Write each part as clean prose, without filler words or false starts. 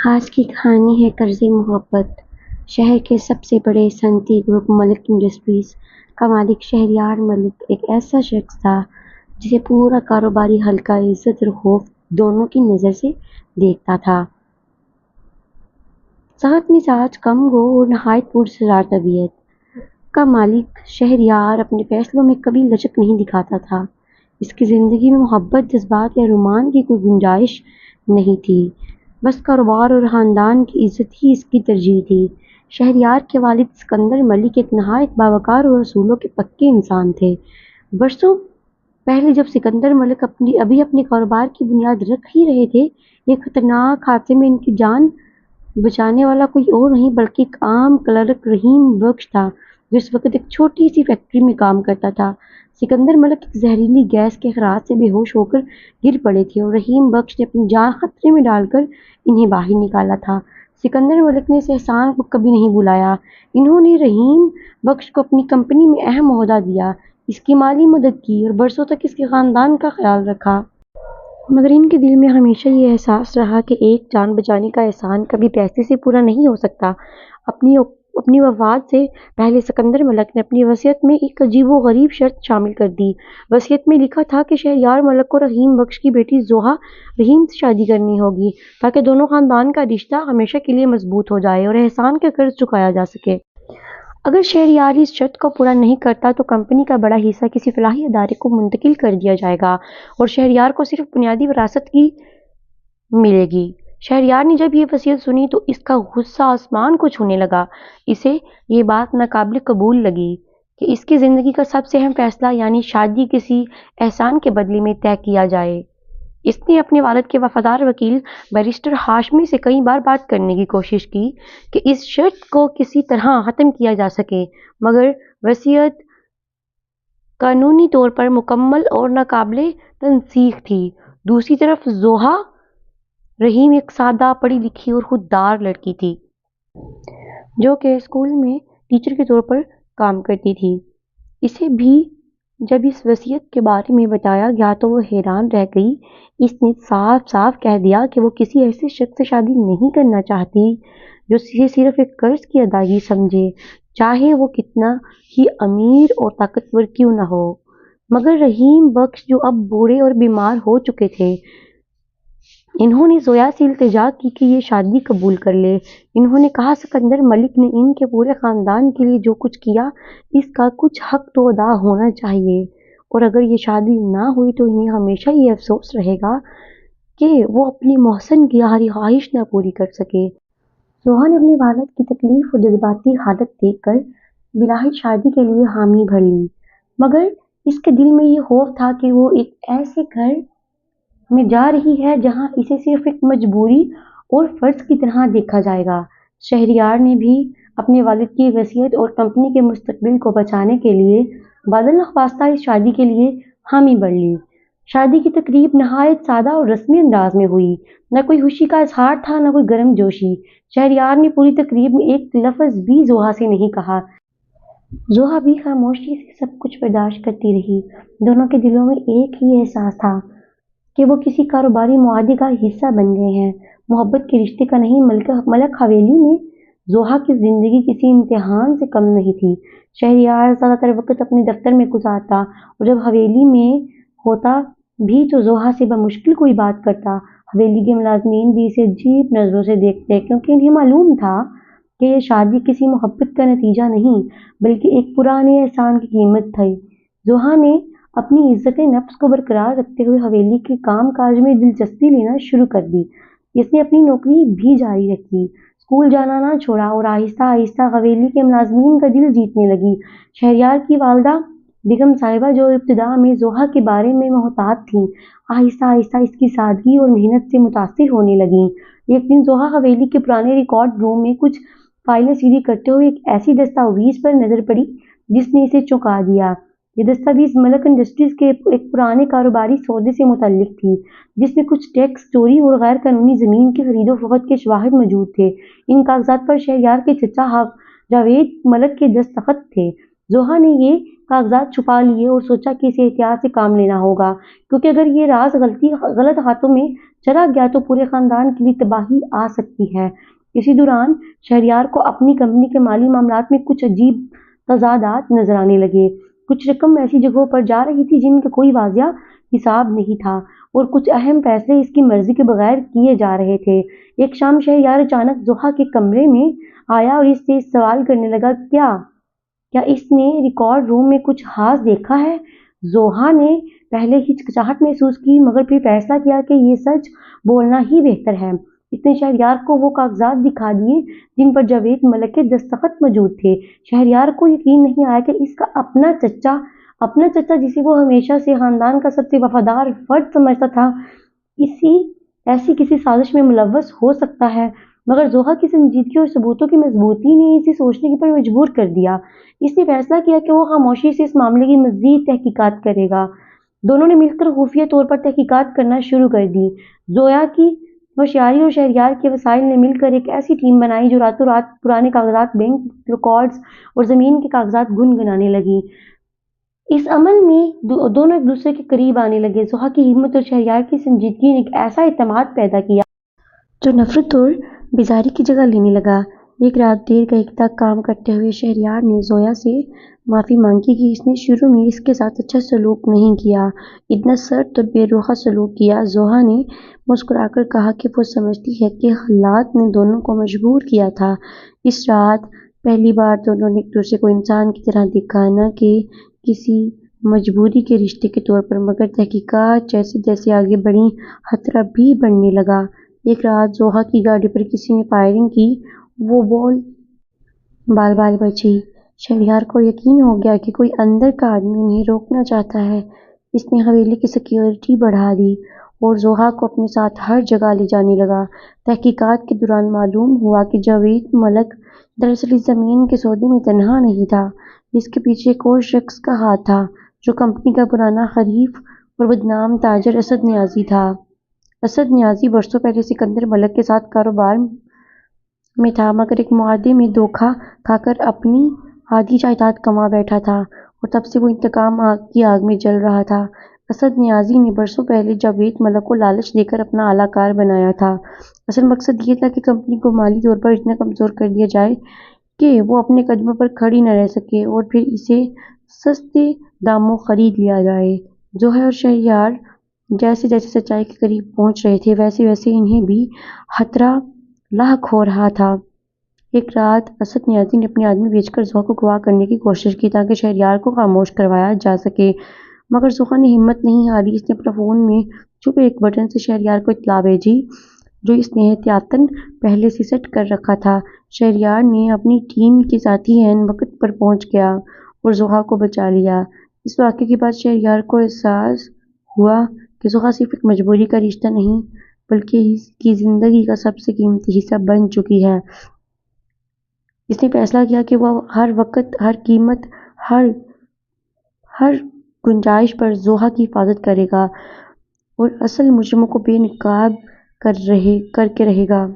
آج کی کہانی ہے قرض محبت۔ شہر کے سب سے بڑے صنعتی گروپ ملک انڈسٹریز کا مالک شہریار ملک ایک ایسا شخص تھا جسے پورا کاروباری حلقہ عزت اور خوف دونوں کی نظر سے دیکھتا تھا۔ سخت مزاج، کم گو اور نہایت پراسرار طبیعت کا مالک شہریار اپنے فیصلوں میں کبھی لچک نہیں دکھاتا تھا۔ اس کی زندگی میں محبت، جذبات یا رومان کی کوئی گنجائش نہیں تھی، بس کاروبار اور خاندان کی عزت ہی اس کی ترجیح تھی۔ شہریار کے والد سکندر ملک ایک نہایت باوقار اور اصولوں کے پکے انسان تھے۔ برسوں پہلے جب سکندر ملک ابھی اپنے کاروبار کی بنیاد رکھ ہی رہے تھے، ایک خطرناک حادثے میں ان کی جان بچانے والا کوئی اور نہیں بلکہ ایک عام کلرک رحیم بخش تھا جو اس وقت ایک چھوٹی سی فیکٹری میں کام کرتا تھا۔ سکندر ملک ایک زہریلی گیس کے اخراج سے بے ہوش ہو کر گر پڑے تھے اور رحیم بخش نے اپنی جان خطرے میں ڈال کر انہیں باہر نکالا تھا۔ سکندر ملک نے اس احسان کو کبھی نہیں بھلایا۔ انہوں نے رحیم بخش کو اپنی کمپنی میں اہم عہدہ دیا، اس کی مالی مدد کی اور برسوں تک اس کے خاندان کا خیال رکھا۔ مگر ان کے دل میں ہمیشہ یہ احساس رہا کہ ایک جان بچانے کا احسان کبھی پیسے سے پورا نہیں ہو سکتا۔ اپنی وفات سے پہلے سکندر ملک نے اپنی وصیت میں ایک عجیب و غریب شرط شامل کر دی۔ وصیت میں لکھا تھا کہ شہریار ملک کو رحیم بخش کی بیٹی زوہا رحیم سے شادی کرنی ہوگی تاکہ دونوں خاندان کا رشتہ ہمیشہ کے لیے مضبوط ہو جائے اور احسان کا قرض چکایا جا سکے۔ اگر شہریار اس شرط کو پورا نہیں کرتا تو کمپنی کا بڑا حصہ کسی فلاحی ادارے کو منتقل کر دیا جائے گا اور شہریار کو صرف بنیادی وراثت کی ملے گی۔ شہریار نے جب یہ وصیت سنی تو اس کا غصہ آسمان کو چھونے لگا۔ اسے یہ بات ناقابل قبول لگی کہ اس کی زندگی کا سب سے اہم فیصلہ یعنی شادی کسی احسان کے بدلے میں طے کیا جائے۔ اس نے اپنے والد کے وفادار وکیل بیرسٹر ہاشمی سے کئی بار بات کرنے کی کوشش کی کہ اس شرط کو کسی طرح ختم کیا جا سکے، مگر وصیت قانونی طور پر مکمل اور ناقابل تنسیخ تھی۔ دوسری طرف زوہا رحیم ایک سادہ، پڑھی لکھی اور خوددار لڑکی تھی جو کہ اسکول میں ٹیچر کے طور پر کام کرتی تھی۔ اسے بھی جب اس وصیت کے بارے میں بتایا گیا تو وہ حیران رہ گئی۔ اس نے صاف صاف کہہ دیا کہ وہ کسی ایسے شخص سے شادی نہیں کرنا چاہتی جو اسے صرف ایک قرض کی ادائیگی سمجھے، چاہے وہ کتنا ہی امیر اور طاقتور کیوں نہ ہو۔ مگر رحیم بخش جو اب بوڑھے اور بیمار ہو چکے تھے، انہوں نے زویا سے التجا کی کہ یہ شادی قبول کر لے۔ انہوں نے کہا سکندر ملک نے ان کے پورے خاندان کے لیے جو کچھ کیا، اس کا کچھ حق تو ادا ہونا چاہیے، اور اگر یہ شادی نہ ہوئی تو انہیں ہمیشہ یہ افسوس رہے گا کہ وہ اپنی محسن کی ہر خواہش نہ پوری کر سکے۔ زوہا نے اپنے والد کی تکلیف اور جذباتی حالت دیکھ کر بالآخر شادی کے لیے حامی بھر لی، مگر اس کے دل میں یہ خوف تھا کہ وہ ایک ایسے گھر میں جا رہی ہے جہاں اسے صرف ایک مجبوری اور فرض کی طرح دیکھا جائے گا۔ شہریار نے بھی اپنے والد کی وصیت اور کمپنی کے مستقبل کو بچانے کے لیے بدنخواستہ اس شادی کے لیے حامی بھر لی۔ شادی کی تقریب نہایت سادہ اور رسمی انداز میں ہوئی۔ نہ کوئی خوشی کا اظہار تھا، نہ کوئی گرم جوشی۔ شہریار نے پوری تقریب میں ایک لفظ بھی زوہا سے نہیں کہا۔ زوہا بھی خاموشی سے سب کچھ برداشت کرتی رہی۔ دونوں کے دلوں میں ایک ہی احساس تھا کہ وہ کسی کاروباری معاہدے کا حصہ بن گئے ہیں، محبت کے رشتے کا نہیں۔ ملک حویلی میں زوہا کی زندگی کسی امتحان سے کم نہیں تھی۔ شہریار زیادہ تر وقت اپنے دفتر میں گزارتا اور جب حویلی میں ہوتا بھی تو زوہا سے بمشکل کوئی بات کرتا۔ حویلی کے ملازمین بھی اسے عجیب نظروں سے دیکھتے کیونکہ انہیں معلوم تھا کہ یہ شادی کسی محبت کا نتیجہ نہیں بلکہ ایک پرانے احسان کی قیمت تھی۔ زوہا نے اپنی عزت نفس کو برقرار رکھتے ہوئے حویلی کے کام کاج میں دلچسپی لینا شروع کر دی۔ اس نے اپنی نوکری بھی جاری رکھی، اسکول جانا نہ چھوڑا اور آہستہ آہستہ حویلی کے ملازمین کا دل جیتنے لگی۔ شہریار کی والدہ بیگم صاحبہ جو ابتدا میں زوہا کے بارے میں محتاط تھیں، آہستہ آہستہ اس کی سادگی اور محنت سے متاثر ہونے لگیں۔ ایک دن زوہا حویلی کے پرانے ریکارڈ روم میں کچھ فائلیں سیدھی کرتے ہوئے ایک ایسی دستاویز پر نظر پڑی جس نے اسے چونکا دیا۔ یہ دستاویز ملک انڈسٹریز کے ایک پرانے کاروباری سودے سے متعلق تھی جس میں کچھ ٹیکس چوری اور غیر قانونی زمین کی خرید و فروخت کے شواہد موجود تھے۔ ان کاغذات پر شہریار کے چچا جاوید ملک کے دستخط تھے۔ زوہا نے یہ کاغذات چھپا لیے اور سوچا کہ اسے احتیاط سے کام لینا ہوگا کیونکہ اگر یہ راز غلط ہاتھوں میں چلا گیا تو پورے خاندان کے لیے تباہی آ سکتی ہے۔ اسی دوران شہریار کو اپنی کمپنی کے مالی معاملات میں کچھ عجیب تضادات نظر آنے لگے۔ کچھ رقم ایسی جگہوں پر جا رہی تھی جن کا کوئی واضح حساب نہیں تھا، اور کچھ اہم فیصلے اس کی مرضی کے بغیر کیے جا رہے تھے۔ ایک شام شہریار اچانک زحا کے کمرے میں آیا اور اس سے سوال کرنے لگا، کیا اس نے ریکارڈ روم میں کچھ خاص دیکھا ہے؟ زحا نے پہلے ہچکچاہٹ محسوس کی، مگر پھر فیصلہ کیا کہ یہ سچ بولنا ہی بہتر ہے۔ اس نے شہریار کو وہ کاغذات دکھا دیے جن پر جاوید ملک کے دستخط موجود تھے۔ شہریار کو یقین نہیں آیا کہ اس کا اپنا چچا جسے وہ ہمیشہ سے خاندان کا سب سے وفادار فرد سمجھتا تھا، ایسی کسی سازش میں ملوث ہو سکتا ہے۔ مگر زحا کی سنجیدگی اور ثبوتوں کی مضبوطی نے اسے سوچنے پر مجبور کر دیا۔ اس نے فیصلہ کیا کہ وہ خاموشی سے اس معاملے کی مزید تحقیقات کرے گا۔ دونوں نے مل کر خفیہ طور پر تحقیقات کرنا شروع کر دی۔ زحا کی ہوشیاری اور شہریار کے وسائل نے مل کر ایک ایسی ٹیم بنائی جو راتوں رات پرانے کاغذات، بینک ریکارڈز اور زمین کے کاغذات گنگنانے لگی۔ اس عمل میں دونوں ایک دوسرے کے قریب آنے لگے۔ زحا کی ہمت اور شہریار کی سنجیدگی نے ایک ایسا اعتماد پیدا کیا جو نفرت اور بیزاری کی جگہ لینے لگا۔ ایک رات دیر گہری تک کام کرتے ہوئے شہریار نے زحا سے معافی مانگی کہ اس نے شروع میں اس کے ساتھ اچھا سلوک نہیں کیا، اتنا سرد اور بے روح سلوک کیا۔ زحا نے مسکرا کر کہا کہ وہ سمجھتی ہے کہ حالات نے دونوں کو مجبور کیا تھا۔ اس رات پہلی بار دونوں نے ایک دوسرے کو انسان کی طرح دیکھا، نہ کہ کسی مجبوری کے رشتے کے طور پر۔ مگر تحقیقات جیسے جیسے آگے بڑھیں، خطرہ بھی بڑھنے لگا۔ ایک رات زحا کی گاڑی پر کسی نے فائرنگ کی، وہ بال بال بچی۔ شہریار کو یقین ہو گیا کہ کوئی اندر کا آدمی انہیں روکنا چاہتا ہے۔ اس نے حویلی کی سیکیورٹی بڑھا دی اور زحا کو اپنے ساتھ ہر جگہ لے جانے لگا۔ تحقیقات کے دوران معلوم ہوا کہ جاوید ملک دراصل اس زمین کے سودے میں تنہا نہیں تھا۔ اس کے پیچھے ایک اور شخص کا ہاتھ تھا جو کمپنی کا پرانا حریف اور بدنام تاجر اسد نیازی تھا۔ اسد نیازی برسوں پہلے سکندر ملک کے ساتھ کاروبار میں تھا، مگر ایک معاہدے میں دھوکہ کھا کر اپنی آدھی جائیداد گنوا بیٹھا تھا، اور تب سے وہ انتقام کی آگ میں جل رہا تھا۔ اسد نیازی نے برسوں پہلے جاوید ملک کو لالچ دے کر اپنا اعلیٰ کار بنایا تھا۔ اصل مقصد یہ تھا کہ کمپنی کو مالی طور پر اتنا کمزور کر دیا جائے کہ وہ اپنے قدموں پر کھڑی نہ رہ سکے، اور پھر اسے سستے داموں خرید لیا جائے۔ زحا اور شہریار جیسے جیسے سچائی کے قریب پہنچ رہے تھے، ویسے ویسے انہیں بھی خطرہ لاحق ہو رہا تھا۔ ایک رات اسد نیازی نے اپنے آدمی بھیج کر زحا کو اغوا کرنے کی کوشش کی تاکہ شہریار کو خاموش کروایا جا سکے، مگر زحا نے ہمت نہیں ہاری۔ اس نے اپنے فون میں چھپے ایک بٹن سے شہریار کو اطلاع بھیجی جو اس نے احتیاطاً پہلے سے سیٹ کر رکھا تھا۔ شہریار نے اپنی ٹیم کے ساتھی عین وقت پر پہنچ گیا اور زحا کو بچا لیا۔ اس واقعے کے بعد شہریار کو احساس ہوا کہ زحا صرف ایک مجبوری کا رشتہ نہیں بلکہ اس کی زندگی کا سب سے قیمتی حصہ بن چکی ہے۔ اس نے فیصلہ کیا کہ وہ ہر وقت، ہر قیمت، ہر گنجائش پر زحا کی حفاظت کرے گا اور اصل مجرموں کو بے نقاب کر کے رہے گا،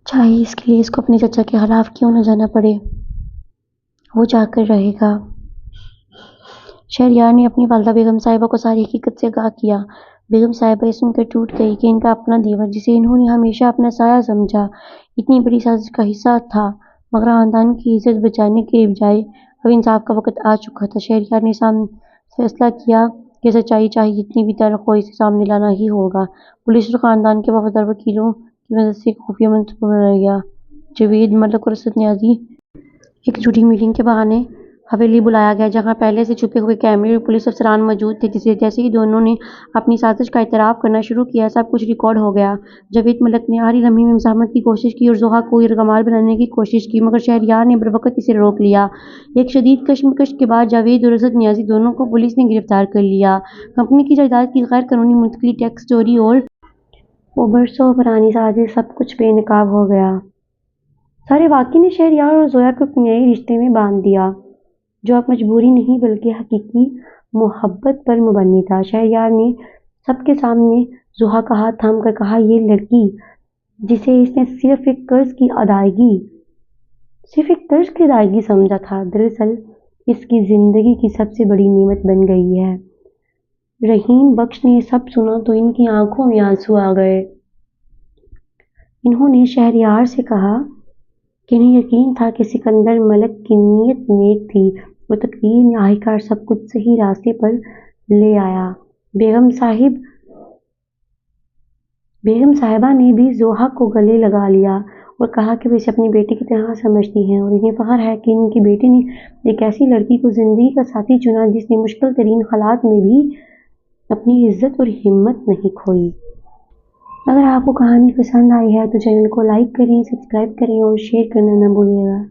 چاہے اس کے لیے اس کو اپنے چچا کے خلاف کیوں نہ جانا پڑے۔ وہ جا کر رہے گا۔ شہریار نے اپنی والدہ بیگم صاحبہ کو ساری حقیقت سے آگاہ کیا۔ بیگم صاحبہ یہ سن کر ٹوٹ گئی کہ ان کا اپنا دیور، جسے انہوں نے ہمیشہ اپنا سایہ سمجھا، اتنی بڑی سازش کا حصہ تھا۔ مگر خاندان کی عزت بچانے کے بجائے اب انصاف کا وقت آ چکا تھا۔ شہریار نے فیصلہ کیا کہ سچائی چاہے جتنی بھی تلخ ہو، اسے سامنے لانا ہی ہوگا۔ پولیس اور خاندان کے وفادار وکیلوں کی مدد سے ایک خفیہ منصوبہ بنایا گیا۔ جاوید ملک اور اسد نیازی ایک جھوٹی میٹنگ کے بہانے حویلی بلایا گیا، جہاں پہلے سے چھپے ہوئے کیمرے اور پولیس افسران موجود تھے۔ جیسے ہی دونوں نے اپنی سازش کا اعتراف کرنا شروع کیا، سب کچھ ریکارڈ ہو گیا۔ جاوید ملک نے آخری لمحے میں مزاحمت کی کوشش کی اور زحا کو یرغمال بنانے کی کوشش کی، مگر شہریار نے بروقت اسے روک لیا۔ ایک شدید کشمکش کے بعد جاوید اور اسد نیازی دونوں کو پولیس نے گرفتار کر لیا۔ کمپنی کی جائیداد کی غیر قانونی منتقلی، ٹیکس چوری اور وہ برسوں پرانی سازش، سب کچھ بے نقاب ہو گیا۔ سارے واقعے نے شہریار اور زحا کو کنیائی رشتے میں باندھ دیا جو اب مجبوری نہیں بلکہ حقیقی محبت پر مبنی تھا۔ شہریار نے سب کے سامنے زحا کا ہاتھ تھام کر کہا، یہ لڑکی جسے اس نے صرف ایک قرض کی ادائیگی سمجھا تھا، دراصل اس کی زندگی کی سب سے بڑی نعمت بن گئی ہے۔ رحیم بخش نے سب سنا تو ان کی آنکھوں میں آنسو آ گئے۔ انہوں نے شہریار سے کہا کہ انہیں یقین تھا کہ سکندر ملک کی نیت نیک تھی۔ وہ تقدیر نے آخرکار سب کچھ صحیح راستے پر لے آیا۔ بیگم صاحبہ نے بھی ضحیٰ کو گلے لگا لیا اور کہا کہ وہ اسے اپنی بیٹی کی طرح سمجھتی ہیں اور انہیں فخر ہے کہ ان کی بیٹی نے ایک ایسی لڑکی کو زندگی کا ساتھی چنا جس نے مشکل ترین حالات میں بھی اپنی عزت اور ہمت نہیں کھوئی۔ اگر آپ کو کہانی پسند آئی ہے تو چینل کو لائک کریں، سبسکرائب کریں اور شیئر کرنا نہ بھولیے گا۔